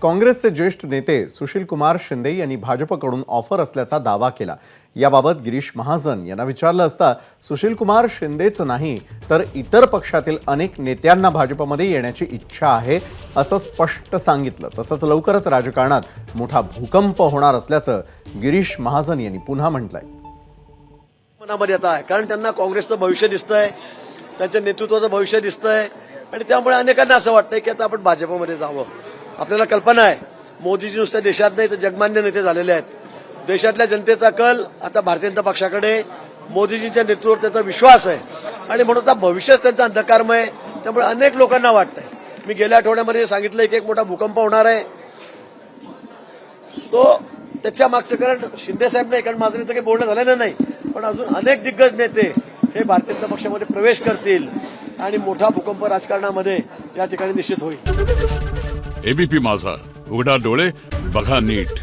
काँग्रेसचे ज्येष्ठ नेते सुशील कुमार शिंदे यांनी भाजपकडून ऑफर असल्याचा दावा केला। याबाबत गिरीश महाजन यांना विचारलं असता सुशील कुमार शिंदेच नाही तर इतर पक्षातील अनेक नेत्यांना भाजपमध्ये येण्याची इच्छा आहे असं स्पष्ट सांगितलं। तसंच लवकरच राजकारणात मोठा भूकंप होणार असल्याचं गिरीश महाजन यांनी पुन्हा म्हटलंय। मनामध्ये आता आहे कारण त्यांना काँग्रेसचं भविष्य दिसतंय, त्यांच्या नेतृत्वाचं भविष्य दिसतंय आणि त्यामुळे अनेकांना असं वाटतंय की आता आपण भाजपमध्ये जावं। आपल्याला कल्पना आहे मोदीजी नुसत्या देशात नाही तर जगमान्य नेते झालेले आहेत। देशातल्या जनतेचा कल आता भारतीय जनता पक्षाकडे, मोदीजींच्या नेतृत्वावर त्यांचा विश्वास आहे आणि म्हणून आता भविष्यच त्यांचं अंधकारमय आहे। त्यामुळे अनेक लोकांना वाटतंय, मी गेल्या आठवड्यामध्ये सांगितलं की एक मोठा भूकंप होणार आहे, तो त्याच्या मागचं कारण शिंदे साहेब नाही, कारण माझं काही बोलणं झालेलं नाही, पण अजून अनेक दिग्गज नेते हे भारतीय जनता पक्षामध्ये प्रवेश करतील आणि मोठा भूकंप राजकारणामध्ये या ठिकाणी निश्चित होईल। एबीपी माझा, उघडा डोळे बघा नीट।